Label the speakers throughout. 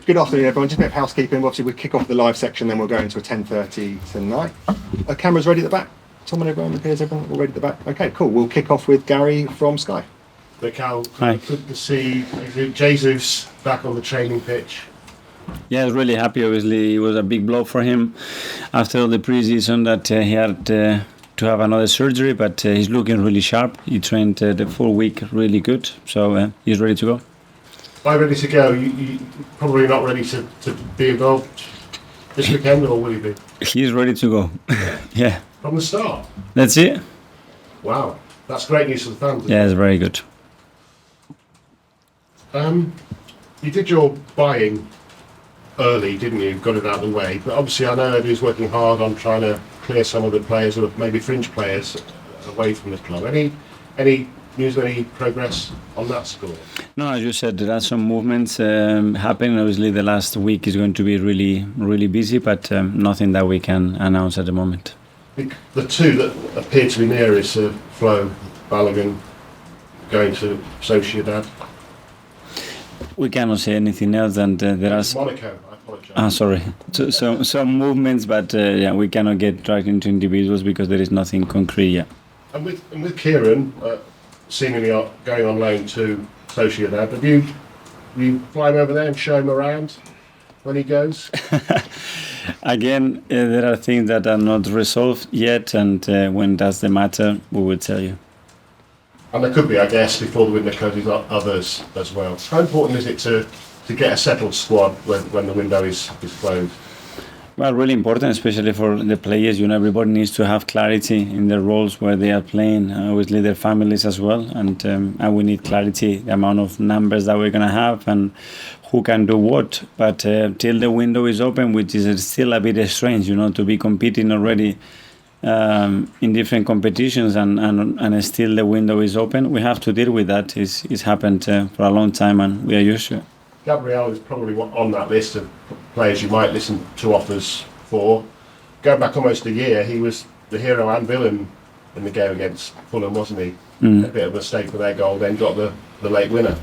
Speaker 1: Good afternoon, everyone. Just a bit of housekeeping. Obviously, we'll kick off the live section, then we'll go into a 10:30 tonight. Cameras ready at the back? Tom and everyone, appears everyone all ready at the back? Okay, cool. We'll kick off with Gary from Sky.
Speaker 2: Mikel,
Speaker 3: Hi.
Speaker 2: good to see Jesus back on the training pitch.
Speaker 3: Yeah, I was really happy. Obviously, it was a big blow for him after all the preseason that he had to have another surgery, but he's looking really sharp. He trained the full week really good, so he's ready to go.
Speaker 2: Are you ready to go? You probably not ready to be involved this weekend, or will you be?
Speaker 3: He's ready to go. Yeah.
Speaker 2: From the start?
Speaker 3: That's it.
Speaker 2: Wow. That's great news for the fans.
Speaker 3: Yeah, it's very good.
Speaker 2: You did your buying early, didn't you? Got it out of the way. But obviously I know everybody's working hard on trying to clear some of the players, or maybe fringe players, away from the club. Any news, any progress on that score? No,
Speaker 3: as you said, there are some movements happening. Obviously, the last week is going to be really, really busy, but nothing that we can announce at the moment.
Speaker 2: The two that appear to be nearest are Flo, Balogun going to Sociedad.
Speaker 3: We cannot say anything else, and there are
Speaker 2: Monaco. I apologise.
Speaker 3: Sorry. So some movements, but yeah, we cannot get dragged into individuals because there is nothing concrete yet.
Speaker 2: And with Kieran seemingly going on loan to Sociedad, have you fly him over there and show him around when he goes?
Speaker 3: Again, there are things that are not resolved yet, and when that's the matter, we will tell you.
Speaker 2: And there could be, I guess, before the window closes, others as well. How important is it to get a settled squad when the window is closed?
Speaker 3: Well, really important, especially for the players. You know, everybody needs to have clarity in their roles where they are playing, obviously their families as well, and we need clarity, the amount of numbers that we're going to have and who can do what. But till the window is open, which is still a bit strange, you know, to be competing already in different competitions and still the window is open. We have to deal with that. It's happened for a long time and we are used to it.
Speaker 2: Gabriel is probably on that list of players you might listen to offers for. Going back almost a year, he was the hero and villain in the game against Fulham, wasn't he? A bit of a mistake for their goal, then got the late winner.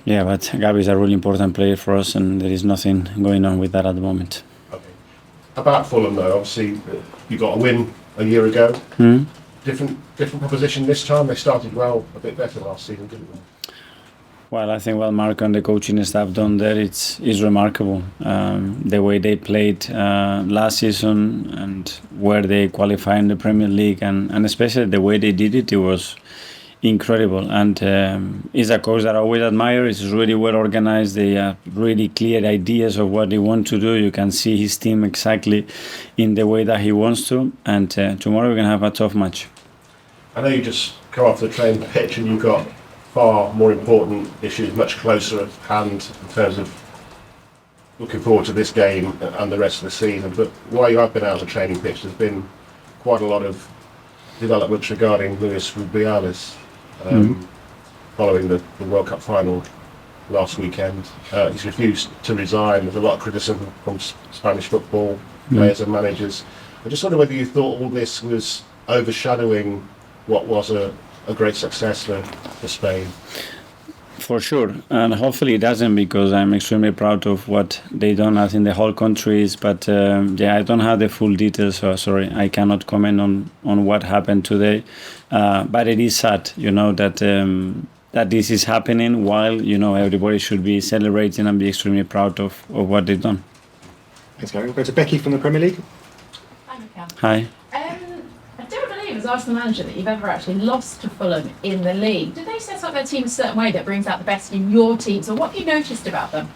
Speaker 3: Yeah, but Gabi is a really important player for us and there is nothing going on with that at the moment.
Speaker 2: Okay. About Fulham though, obviously you got a win a year ago. Different proposition this time. They started well, a bit better last season, didn't they?
Speaker 3: Well, I think what Marco and the coaching staff done there is remarkable. The way they played last season and where they qualified in the Premier League and especially the way they did it, it was incredible. And he's a coach that I always admire. He's really well organized. They have really clear ideas of what they want to do. You can see his team exactly in the way that he wants to. And tomorrow we're going to have a tough match.
Speaker 2: I know you just come off the training pitch and you've got far more important issues, much closer at hand in terms of looking forward to this game and the rest of the season. But while you have been out of the training pitch, there's been quite a lot of developments regarding Luis Rubiales following the World Cup final last weekend. He's refused to resign. There's a lot of criticism from Spanish football players and managers. I just wonder whether you thought all this was overshadowing what was a great success for Spain.
Speaker 3: For sure, and hopefully it doesn't, because I'm extremely proud of what they done. I think the whole country is, but yeah, I don't have the full details, so sorry, I cannot comment on what happened today. But it is sad, you know, that this is happening while, you know, everybody should be celebrating and be extremely proud of what they've done.
Speaker 1: Thanks, Gary. We'll go to Becky from the Premier League.
Speaker 4: Hi, Mikel.
Speaker 3: Hi.
Speaker 4: I don't believe, as Arsenal manager, that you've ever actually lost to Fulham in the league. Do they set up their team a certain way that brings out the best in your team? So what have you noticed about them?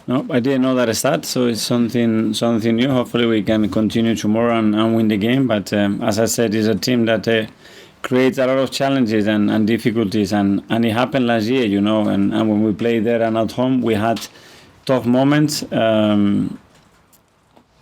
Speaker 3: No, I didn't know that stat, so it's something new. Hopefully we can continue tomorrow and win the game. But as I said, it's a team that creates a lot of challenges and difficulties. And it happened last year, you know, and when we played there and at home, we had tough moments.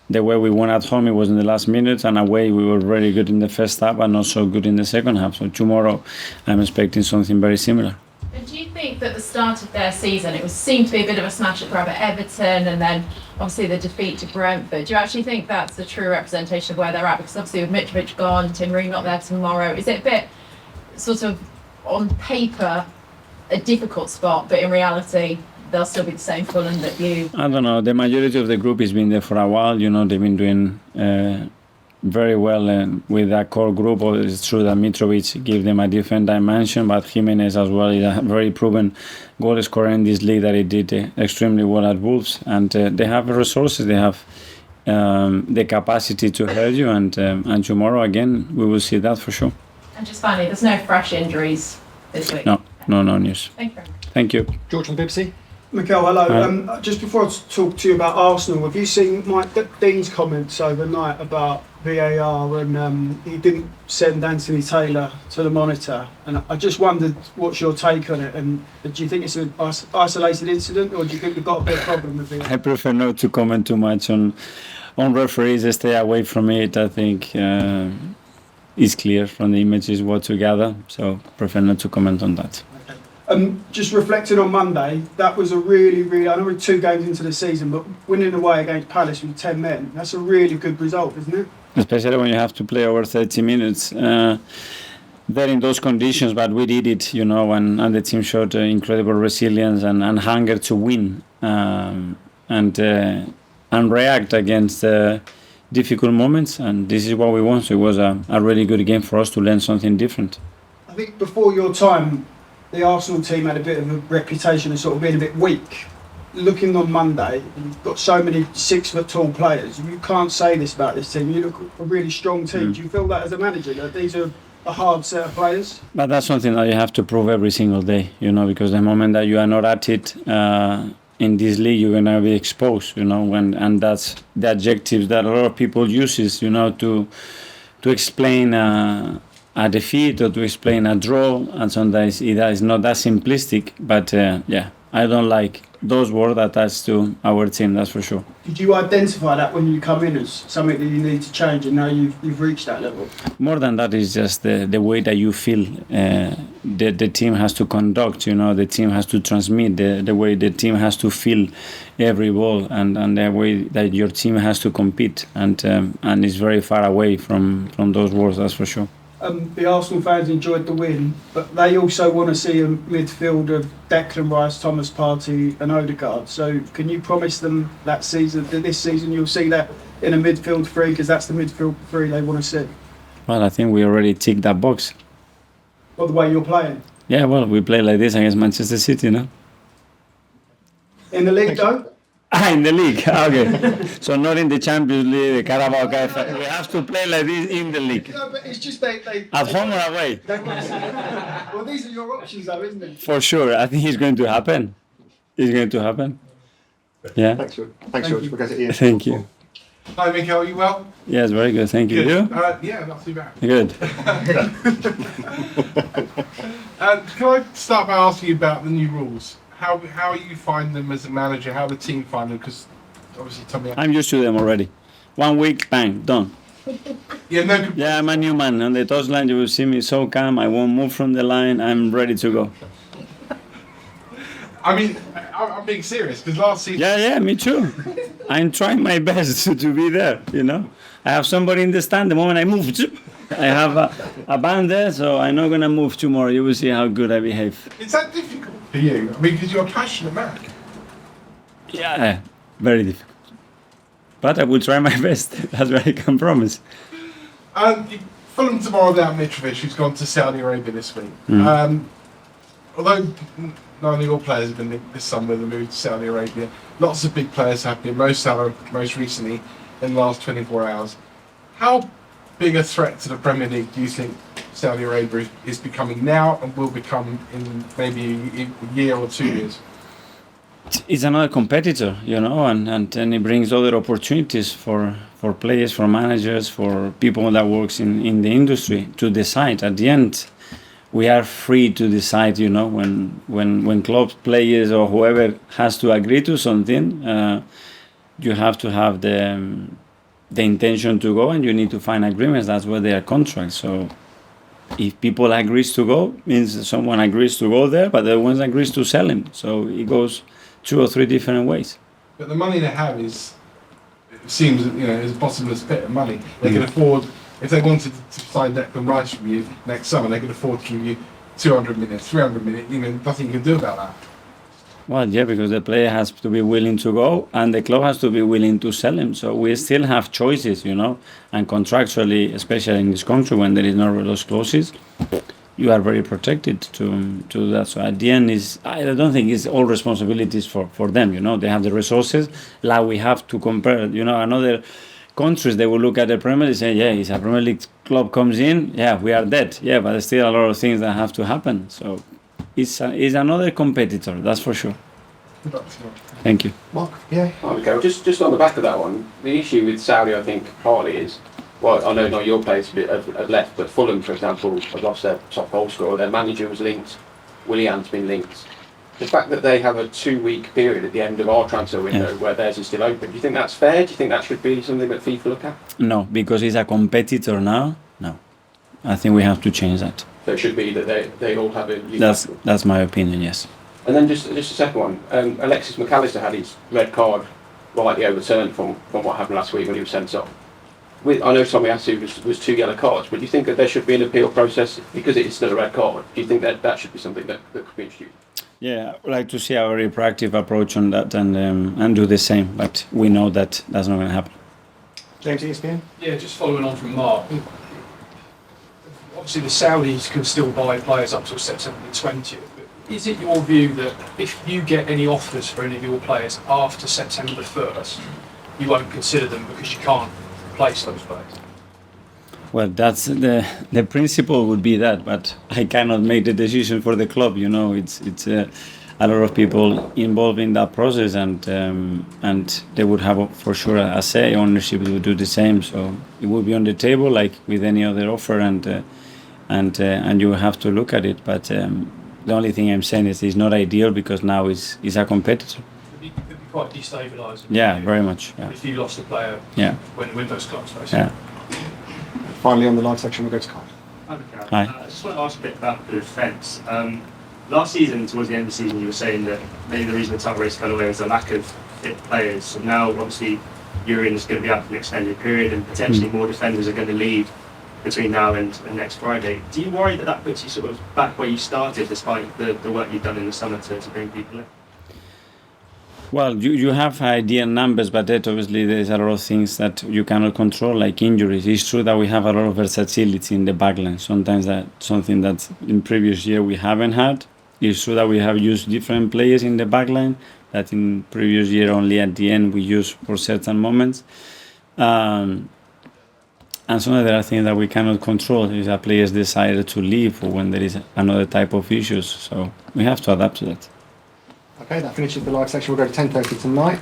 Speaker 3: The way we won at home, it was in the last minute, and away we were very good in the first half and not so good in the second half. So tomorrow I'm expecting something very similar.
Speaker 4: And do you think that the start of their season, it seemed to be a bit of a smash at grab at Everton and then obviously the defeat to Brentford, do you actually think that's a true representation of where they're at? Because obviously with Mitrovic gone, Tim Ream not there tomorrow, is it a bit sort of on paper a difficult spot, but in reality they'll still be the same Fulham that you?
Speaker 3: I don't know. The majority of the group has been there for a while. They've been doing very well with that core group. It's true that Mitrovic gave them a different dimension, but Jimenez as well is a very proven goal scorer in this league that he did extremely well at Wolves. And they have resources. They have the capacity to hurt you. And tomorrow, again, we will see that for sure.
Speaker 4: And just finally, there's no fresh injuries this week?
Speaker 3: No news.
Speaker 4: Thank you very much.
Speaker 3: Thank you.
Speaker 1: George from the BBC.
Speaker 5: Mikel, hello. Just before I talk to you about Arsenal, have you seen Mike Dean's comments overnight about VAR and he didn't send Anthony Taylor to the monitor? And I just wondered what's your take on it, and do you think it's an isolated incident, or do you think we've got a big problem with it?
Speaker 3: I prefer not to comment too much on referees. Stay away from it. I think it's clear from the images what to gather, so prefer not to comment on that.
Speaker 5: Just reflecting on Monday, that was a really, I know we're 2 games into the season, but winning away against Palace with 10 men, that's a really good result, isn't it?
Speaker 3: Especially when you have to play over 30 minutes. They're in those conditions, but we did it, and the team showed incredible resilience and hunger to win and react against difficult moments, and this is what we want. So it was a really good game for us to learn something different.
Speaker 5: I think before your time, the Arsenal team had a bit of a reputation of sort of being a bit weak. Looking on Monday, you've got so many 6-foot-tall players. You can't say this about this team. You look a really strong team. Do you feel that as a manager, that these are a hard set of players?
Speaker 3: But that's something that you have to prove every single day, because the moment that you are not at it in this league, you're going to be exposed, and that's the adjectives that a lot of people uses, to explain a defeat or to explain a draw, and sometimes it is not that simplistic, but I don't like those words attached to our team, that's for sure.
Speaker 5: Did you identify that when you come in as something that you need to change, and now you've reached that level?
Speaker 3: More than that, is just the way that you feel the team has to conduct, the team has to transmit, the way the team has to feel every ball, and the way that your team has to compete, and it's very far away from those words, that's for sure.
Speaker 5: The Arsenal fans enjoyed the win, but they also want to see a midfield of Declan Rice, Thomas Partey and Odegaard. So can you promise them that this season you'll see that in a midfield 3, because that's the midfield 3 they want to see?
Speaker 3: Well, I think we already ticked that box.
Speaker 5: Well, the way you're playing?
Speaker 3: Yeah, well, we play like this against Manchester City, no?
Speaker 5: In the league though?
Speaker 3: In the league, okay. So not in the Champions League, the Carabao Cup. We have to play like this in the league.
Speaker 5: No, but it's just they
Speaker 3: At home or away?
Speaker 5: Well, these are your options though, isn't it?
Speaker 3: For sure, I think it's going to happen. It's going to happen. Yeah.
Speaker 1: Thanks, George. We'll go to Ian.
Speaker 3: Thank you.
Speaker 6: Hi, Mikel, are you well?
Speaker 3: Yes, very good. Thank you.
Speaker 6: Good.
Speaker 3: You?
Speaker 6: Yeah, not too bad.
Speaker 3: Good.
Speaker 6: Can I start by asking you about the new rules? How you find them as a manager? How the team find them? Because obviously, Tomiyasu.
Speaker 3: I'm used to them already. 1 week, bang, done.
Speaker 6: Yeah,
Speaker 3: I'm a new man. On the touchline, you will see me so calm. I won't move from the line. I'm ready to go.
Speaker 6: I mean, I'm being serious because last season.
Speaker 3: Yeah, me too. I'm trying my best to be there. I have somebody in the stand. The moment I move, I have a band there, so I'm not gonna move tomorrow. You will see how good I behave.
Speaker 6: Is that difficult for you? I mean, because you're a passionate man.
Speaker 3: Yeah, very difficult. But I will try my best. That's what I can promise.
Speaker 6: Fulham tomorrow without Mitrovic, who's gone to Saudi Arabia this week. Although none of your players have been linked this summer with the move to Saudi Arabia, lots of big players have been. Most recently in the last 24 hours. How big a threat to the Premier League do you think Saudi Arabia is becoming now and will become in maybe a year or 2 years?
Speaker 3: It's another competitor, and it brings other opportunities for players, for managers, for people that works in the industry to decide. At the end, we are free to decide, when clubs, players or whoever has to agree to something, you have to have the intention to go, and you need to find agreements. That's where they are contracts. So if people agrees to go, means someone agrees to go there, but the other one agrees to sell him. So it goes 2 or 3 different ways.
Speaker 6: But the money they have it seems, is bottomless pit of money. They can afford, if they wanted to sign Declan Rice from you next summer, they could afford to give you 200 minutes, 300 minutes, nothing you can do about that.
Speaker 3: Well, yeah, because the player has to be willing to go and the club has to be willing to sell him. So we still have choices, and contractually, especially in this country when there is no those clauses, you are very protected to that. So at the end, I don't think it's all responsibilities for them. They have the resources. Like we have to compare. Another countries, they will look at the Premier League and say, yeah, if a Premier League club comes in, yeah, we are dead. Yeah, but there's still a lot of things that have to happen. So it's another competitor, that's for sure. Thank you.
Speaker 1: Mark, yeah.
Speaker 7: Okay, just on the back of that one, the issue with Saudi, I think, partly is, well, I know not your players have left, but Fulham, for example, have lost their top goal scorer. Their manager was linked. Willian's been linked. The fact that they have a 2-week period at the end of our transfer window where theirs is still open, do you think that's fair? Do you think that should be something that FIFA look at?
Speaker 3: No, because he's a competitor now. No, I think we have to change that.
Speaker 7: So it should be that they all have a...
Speaker 3: That's my opinion, yes.
Speaker 7: And then just a second one. Alexis McAllister had his red card rightly overturned from what happened last week when he was sent off. I know Tomiyasu was 2 yellow cards, but do you think that there should be an appeal process because it is still a red card? Do you think that should be something that could be introduced?
Speaker 3: Yeah, I would like to see a very proactive approach on that and do the same, but we know that that's not going to happen.
Speaker 1: James, ESPN?
Speaker 8: Yeah, just following on from Mark. Obviously, the Saudis can still buy players up till September the 20th. But is it your view that if you get any offers for any of your players after September the 1st, you won't consider them because you can't replace those players?
Speaker 3: Well, that's the principle would be that, but I cannot make the decision for the club. It's a lot of people involved in that process, and they would have for sure a say. Ownership would do the same, so it would be on the table like with any other offer, and you have to look at it. But the only thing I'm saying is it's not ideal because now it's a competitor.
Speaker 8: It could be quite destabilising.
Speaker 3: Yeah, very much. Yeah.
Speaker 8: If you lost a player when the window's closed, basically.
Speaker 3: Yeah.
Speaker 1: Finally, on the live section, we'll go to Carl.
Speaker 3: Hi.
Speaker 9: I just want to ask a bit about the defence. Last season, towards the end of the season, you were saying that maybe the reason the title race fell away was a lack of fit players. So now, obviously, Urian is going to be out for an extended period, and potentially more defenders are going to leave between now and next Friday. Do you worry that puts you sort of back where you started, despite the work you've done in the summer to bring people in?
Speaker 3: Well, you have ideal numbers, but that obviously there's a lot of things that you cannot control, like injuries. It's true that we have a lot of versatility in the backline. Sometimes that's something that in previous year we haven't had. It's true that we have used different players in the backline that in previous year only at the end we use for certain moments. And some of the other things that we cannot control is that players decide to leave or when there is another type of issues. So we have to adapt to that.
Speaker 1: Okay, that finishes the live section. We'll go to 10:30 tonight.